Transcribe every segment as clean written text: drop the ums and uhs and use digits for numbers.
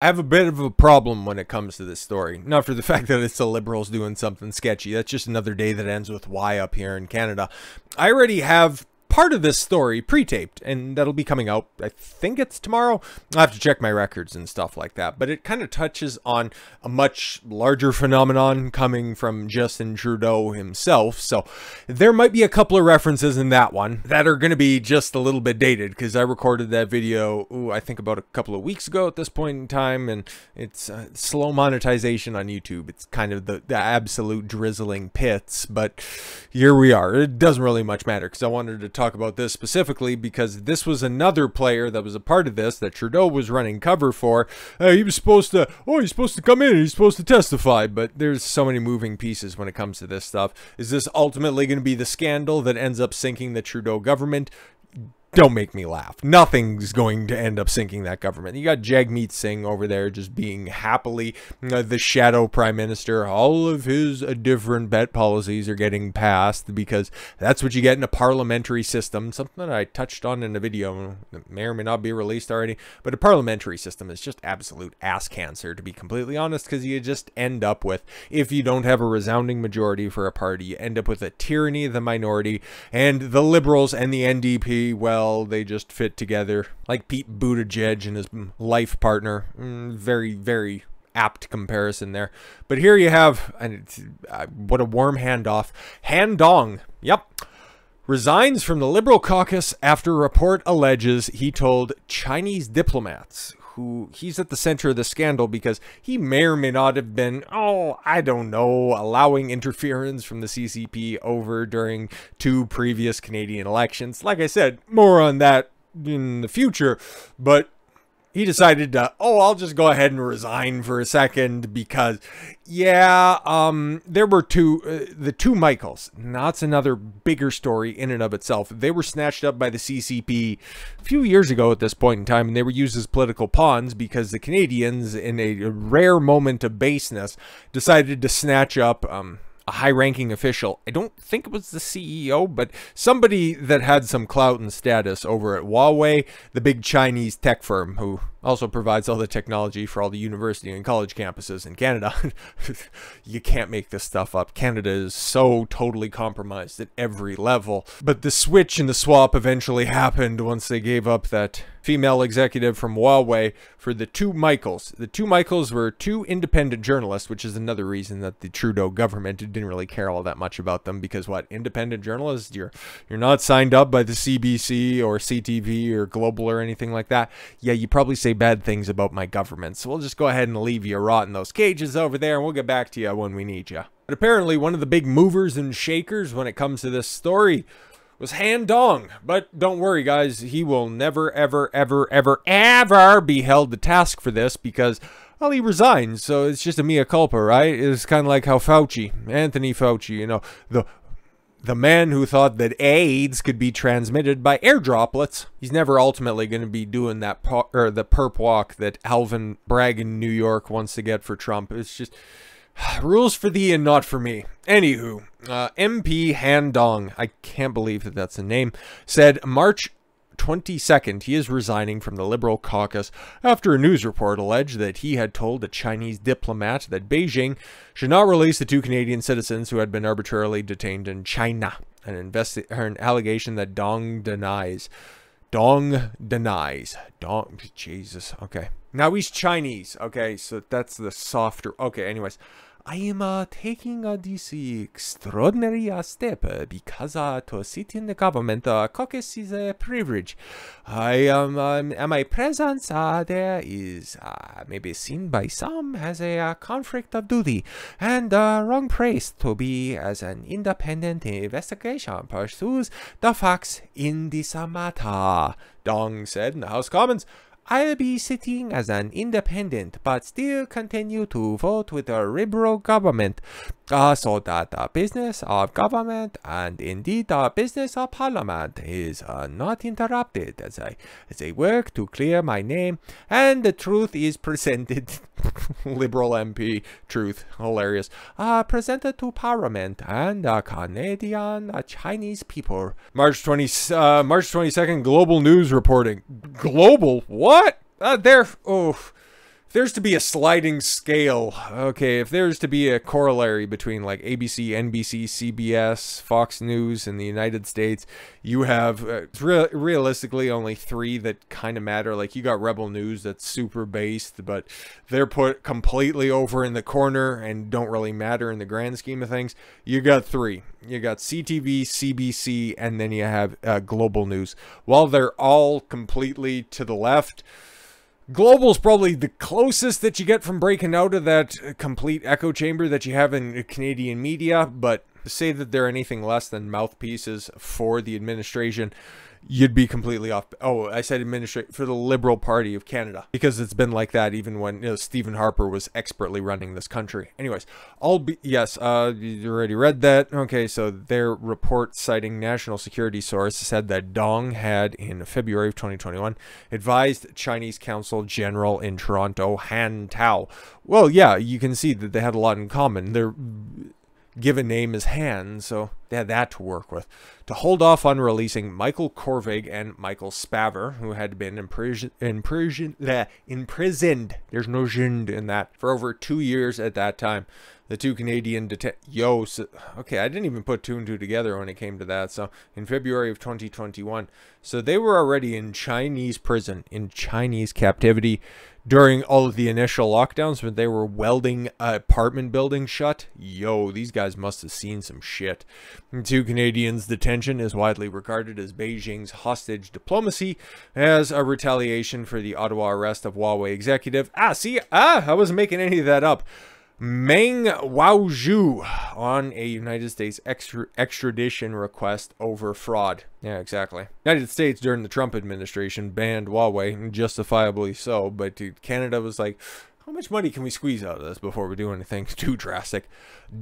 I have a bit of a problem when it comes to this story. Not for the fact that it's the Liberals doing something sketchy. That's just another day that ends with Y up here in Canada. I already have part of this story pre-taped, and that'll be coming out, I think it's tomorrow. I'll have to check my records and stuff like that, but it kind of touches on a much larger phenomenon coming from Justin Trudeau himself, so there might be a couple of references in that one that are going to be just a little bit dated, because I recorded that video, I think about a couple of weeks ago at this point in time, and it's slow monetization on YouTube. It's kind of the absolute drizzling pits, but here we are. It doesn't really much matter, because I wanted to talk about this specifically because this was another player that was a part of this that Trudeau was running cover for. He was supposed to, he's supposed to come in and he's supposed to testify, but there's so many moving pieces when it comes to this stuff. Is this ultimately going to be the scandal that ends up sinking the Trudeau government? Don't make me laugh. Nothing's going to end up sinking that government. You got Jagmeet Singh over there just being happily the shadow prime minister. All of his different bet policies are getting passed because that's what you get in a parliamentary system. Something that I touched on in a video that may or may not be released already. But a parliamentary system is just absolute ass cancer, to be completely honest, because you just end up with, if you don't have a resounding majority for a party, you end up with a tyranny of the minority, and the Liberals and the NDP, well, they just fit together like Pete Buttigieg and his life partner. Very, very apt comparison there. But here you have, and what a warm handoff. Han Dong, yep, resigns from the Liberal caucus after a report alleges he told Chinese diplomats, who he's at the center of the scandal because he may or may not have been, I don't know, allowing interference from the CCP over during 2 previous Canadian elections. Like I said, more on that in the future, but he decided to, I'll just go ahead and resign for a second because, yeah, there were the two Michaels. Now, that's another bigger story in and of itself. They were snatched up by the CCP a few years ago at this point in time, and they were used as political pawns because the Canadians, in a rare moment of baseness, decided to snatch up a high-ranking official. I don't think it was the CEO, but somebody that had some clout and status over at Huawei, the big Chinese tech firm who also provides all the technology for all the university and college campuses in Canada. You can't make this stuff up. Canada is so totally compromised at every level. But the switch and the swap eventually happened once they gave up that female executive from Huawei for the 2 Michaels. The 2 Michaels were 2 independent journalists, which is another reason that the Trudeau government didn't really care all that much about them, because what, independent journalists, you're not signed up by the CBC or CTV or Global or anything like that. Yeah, you probably say bad things about my government, so we'll just go ahead and leave you rot in those cages over there, and we'll get back to you when we need you. But apparently one of the big movers and shakers when it comes to this story was Han Dong. But don't worry, guys, he will never, ever, ever, ever, ever be held to task for this because, well, he resigned, so it's just a mea culpa, right? It's kind of like how Anthony Fauci, you know, the man who thought that AIDS could be transmitted by air droplets. He's never ultimately going to be doing that the perp walk that Alvin Bragg in New York wants to get for Trump. It's just rules for thee and not for me. Anywho, MP Han Dong, I can't believe that that's a name, said March 22nd he is resigning from the Liberal caucus after a news report alleged that he had told a Chinese diplomat that Beijing should not release the 2 Canadian citizens who had been arbitrarily detained in China. An allegation that Dong denies. Jesus. Okay. Now he's Chinese. Okay, so that's the softer. Okay, anyways. I am taking this extraordinary step because to sit in the government caucus is a privilege. My presence there is maybe seen by some as a conflict of duty and wrong place to be, as an independent investigation pursues the facts in this matter, Dong said in the House of Commons. I'll be sitting as an independent, but still continue to vote with the Liberal government, so that the business of government and indeed the business of Parliament is not interrupted as I work to clear my name and the truth is presented. Liberal MP, truth, hilarious. Presented to Parliament and Canadian Chinese people. March 22nd, Global News reporting. Global? What? if there's to be a sliding scale, okay, if there's to be a corollary between like ABC, NBC, CBS, Fox News in the United States, you have realistically only 3 that kind of matter. Like you got Rebel News that's super based, but they're put completely over in the corner and don't really matter in the grand scheme of things. You got 3. You got CTV, CBC, and then you have Global News. While they're all completely to the left, Global's probably the closest that you get from breaking out of that complete echo chamber that you have in Canadian media, but to say that they're anything less than mouthpieces for the administration, you'd be completely off. Oh, I said for the Liberal Party of Canada, because it's been like that even when Stephen Harper was expertly running this country. Anyways, yes, you already read that. Okay, so their report citing national security source said that Dong had in February of 2021 advised Chinese Consul General in Toronto Han Tao. Well, yeah, you can see that they had a lot in common. Their given name is Han, so they had that to work with, to hold off on releasing Michael Kovrig and Michael Spavor, who had been imprisoned, there's no "jind" in that, for over 2 years at that time. The 2 Canadian okay, I didn't even put 2 and 2 together when it came to that. So in February of 2021, so they were already in Chinese prison, in Chinese captivity during all of the initial lockdowns, when they were welding apartment buildings shut. Yo, these guys must have seen some shit. The 2 Canadians' detention is widely regarded as Beijing's hostage diplomacy, as a retaliation for the Ottawa arrest of Huawei executive. I wasn't making any of that up. Meng Waozhou on a United States extradition request over fraud. Yeah, exactly. United States during the Trump administration banned Huawei, justifiably so, but dude, Canada was like, how much money can we squeeze out of this before we do anything too drastic?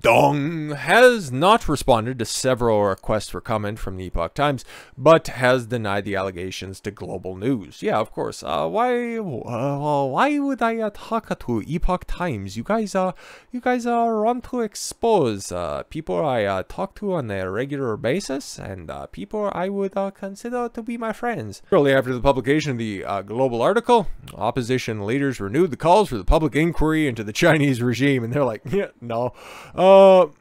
Dong has not responded to several requests for comment from the Epoch Times, but has denied the allegations to Global News. Yeah, of course. Why would I talk to Epoch Times? You guys want to expose people I talk to on a regular basis, and people I would consider to be my friends. Shortly after the publication of the Global article, opposition leaders renewed the calls for the public inquiry into the Chinese regime, and they're like, yeah, no.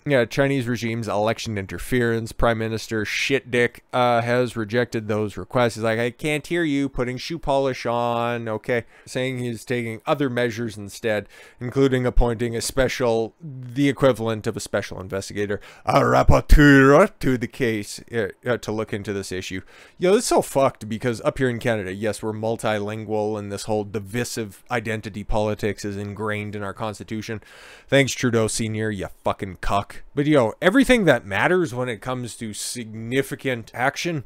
Yeah, Chinese regime's election interference. Prime Minister Shitdick has rejected those requests. He's like, I can't hear you, putting shoe polish on, okay, saying he's taking other measures instead, including appointing the equivalent of a special investigator, a rapporteur to the case, to look into this issue. Yo, it's so fucked, because up here in Canada, yes, we're multilingual, and this whole divisive identity politics is ingrained in our constitution. Thanks, Trudeau Sr., you fucking cuck. But yo, everything that matters when it comes to significant action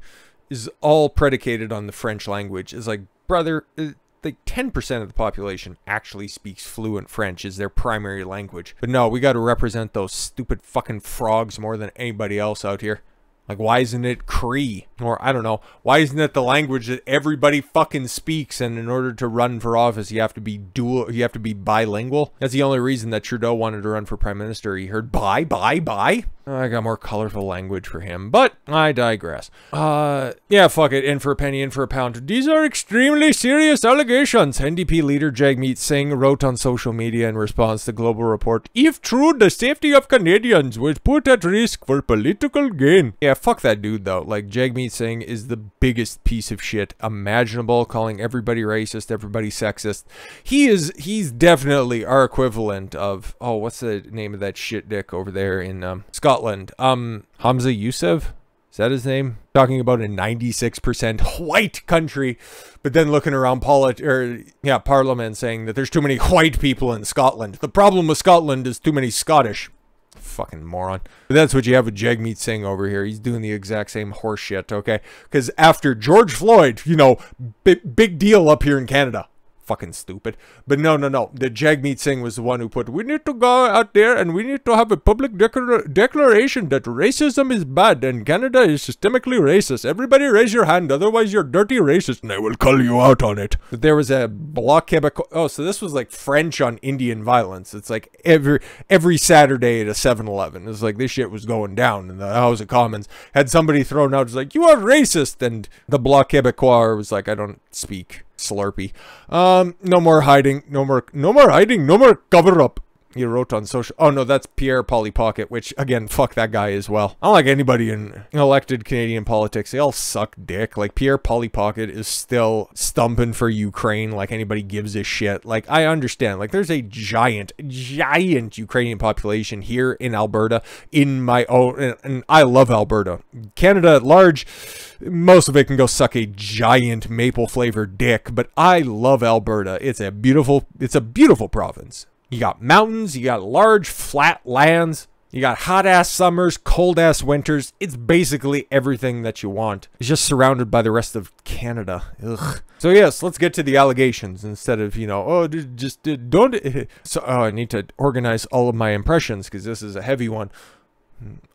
is all predicated on the French language. It's like, brother, like 10% of the population actually speaks fluent French, is their primary language. But no, we got to represent those stupid fucking frogs more than anybody else out here. Like, why isn't it Cree? Or, I don't know, why isn't it the language that everybody fucking speaks, and in order to run for office, you have to be bilingual? That's the only reason that Trudeau wanted to run for prime minister. He heard bye. I got more colorful language for him, but I digress. Yeah, fuck it, in for a penny, in for a pound. These are extremely serious allegations, NDP leader Jagmeet Singh wrote on social media in response to Global Report. If true, the safety of Canadians was put at risk for political gain. Yeah, fuck that dude, though. Like, Jagmeet Singh is the biggest piece of shit imaginable, calling everybody racist, everybody sexist. He's definitely our equivalent of, oh, what's the name of that shit dick over there in Scotland? Hamza Youssef? Is that his name? Talking about a 96% white country, but then looking around Parliament saying that there's too many white people in Scotland. The problem with Scotland is too many Scottish. Fucking moron. But that's what you have with Jagmeet Singh over here. He's doing the exact same horse shit, okay? Because after George Floyd, you know, big deal up here in Canada. Fucking stupid. But no. The Jagmeet Singh was the one who put, we need to go out there and we need to have a public declaration that racism is bad and Canada is systemically racist. Everybody raise your hand, otherwise you're dirty racist and I will call you out on it. But there was a Bloc Québécois. Oh, so this was like French on Indian violence. It's like every Saturday at a 7-Eleven. It's like this shit was going down in the House of Commons. Had somebody thrown out, it's like, you are racist. And the Bloc Québécois was like, I don't speak Slurpee. No more hiding. No more hiding. No more cover up. He wrote on social... Oh, no, that's Pierre Polly Pocket, which, again, fuck that guy as well. I don't like anybody in elected Canadian politics. They all suck dick. Like, Pierre Polly Pocket is still stumping for Ukraine like anybody gives a shit. Like, I understand. Like, there's a giant Ukrainian population here in Alberta, in my own... And I love Alberta. Canada at large, most of it can go suck a giant maple-flavored dick, but I love Alberta. It's a beautiful province. You got mountains, you got large, flat lands, you got hot-ass summers, cold-ass winters. It's basically everything that you want. It's just surrounded by the rest of Canada. Ugh. So yes, let's get to the allegations instead of, you know, oh, don't... So, oh, I need to organize all of my impressions because this is a heavy one.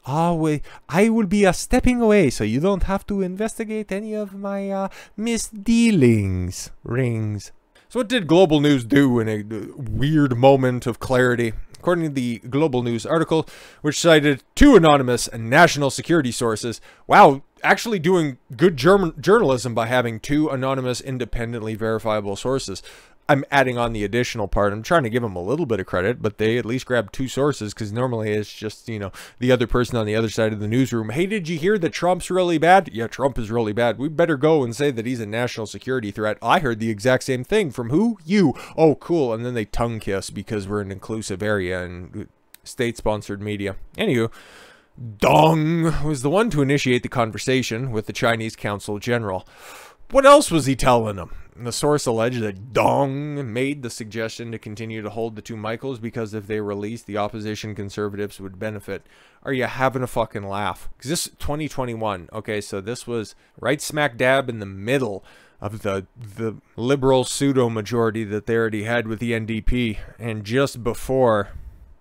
Oh, I will be stepping away so you don't have to investigate any of my misdealings. Rings. So what did Global News do in a weird moment of clarity? According to the Global News article, which cited 2 anonymous national security sources. Wow, actually doing good journalism by having 2 anonymous, independently verifiable sources. I'm adding on the additional part. I'm trying to give them a little bit of credit, but they at least grabbed 2 sources because normally it's just, you know, the other person on the other side of the newsroom. Hey, did you hear that Trump's really bad? Yeah, Trump is really bad. We better go and say that he's a national security threat. I heard the exact same thing from who? You. Oh, cool. And then they tongue kiss because we're an inclusive area and state-sponsored media. Anywho, Dong was the one to initiate the conversation with the Chinese Consul General. What else was he telling them? The source alleged that Dong made the suggestion to continue to hold the 2 Michaels because if they released, the opposition conservatives would benefit. Are you having a fucking laugh? Because this 2021, okay, so this was right smack dab in the middle of the liberal pseudo-majority that they already had with the NDP. And just before,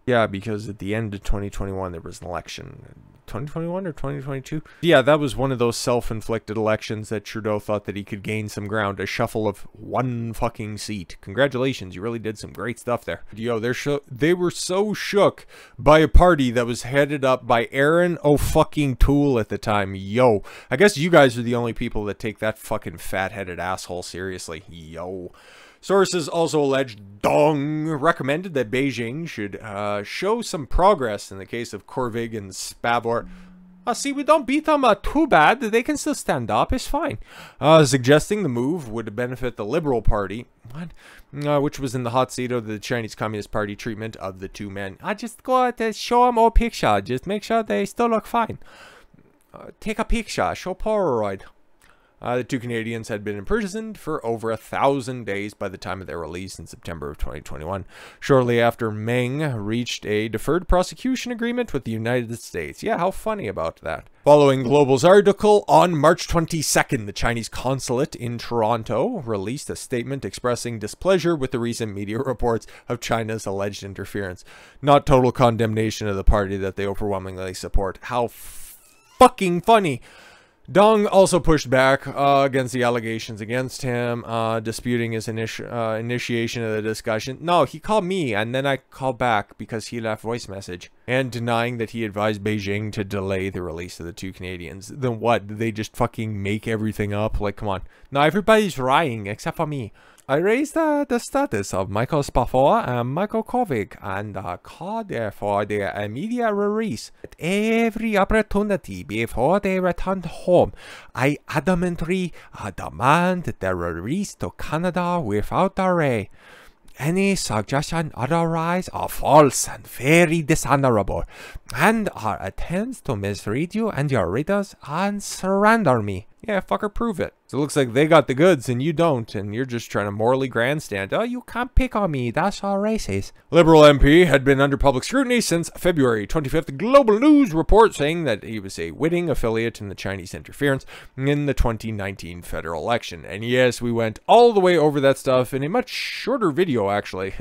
yeah, because at the end of 2021, there was an election. 2021 or 2022? Yeah, that was one of those self-inflicted elections that Trudeau thought that he could gain some ground. A shuffle of 1 fucking seat. Congratulations, you really did some great stuff there. Yo, they were so shook by a party that was headed up by Aaron O'fucking Toole at the time. Yo, I guess you guys are the only people that take that fucking fat-headed asshole seriously. Yo. Sources also alleged Dong recommended that Beijing should show some progress in the case of Kovrig and Spavor. See, we don't beat them too bad. They can still stand up. It's fine. Suggesting the move would benefit the Liberal Party, which was in the hot seat of the Chinese Communist Party treatment of the 2 men. I just go out and show them all picture. Just make sure they still look fine. Take a picture. Show Polaroid. The 2 Canadians had been imprisoned for over 1,000 days by the time of their release in September of 2021, shortly after Meng reached a deferred prosecution agreement with the United States. Yeah, how funny about that. Following Global's article, on March 22nd, the Chinese consulate in Toronto released a statement expressing displeasure with the recent media reports of China's alleged interference. Not total condemnation of the party that they overwhelmingly support. How fucking funny. Dong also pushed back against the allegations against him, disputing his initiation of the discussion. No, he called me, and then I called back because he left voice message. And denying that he advised Beijing to delay the release of the 2 Canadians. Then what? Did they just fucking make everything up? Like, come on. Now everybody's lying, except for me. I raised the status of Michael Spavor and Michael Kovrig and called for their immediate release at every opportunity before they returned home. I adamantly demand their release to Canada without delay. Any suggestion otherwise are false and very dishonorable, and are attempts to mislead you and your readers and surrender me. Yeah, fucker, prove it. So it looks like they got the goods and you don't, and you're just trying to morally grandstand. Oh, you can't pick on me, that's all racist. Liberal MP had been under public scrutiny since February 25th. Global News report saying that he was a witting affiliate in the Chinese interference in the 2019 federal election. And yes, we went all the way over that stuff in a much shorter video, actually.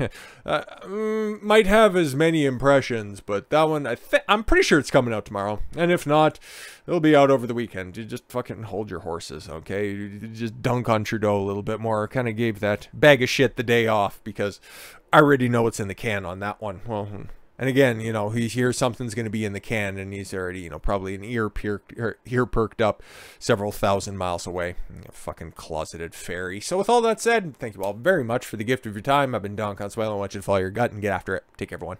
Might have as many impressions, but that one, I'm pretty sure it's coming out tomorrow. And if not, it'll be out over the weekend. You just fucking hold your horses, okay? You just dunk on Trudeau a little bit more. Kind of gave that bag of shit the day off because I already know what's in the can on that one. Well, And again, you know, he hears something's going to be in the can, and he's already, you know, probably an ear perked up several thousand miles away. Fucking closeted fairy. So with all that said, thank you all very much for the gift of your time. I've been Don Consuelo. I want you to follow your gut and get after it. Take care, everyone.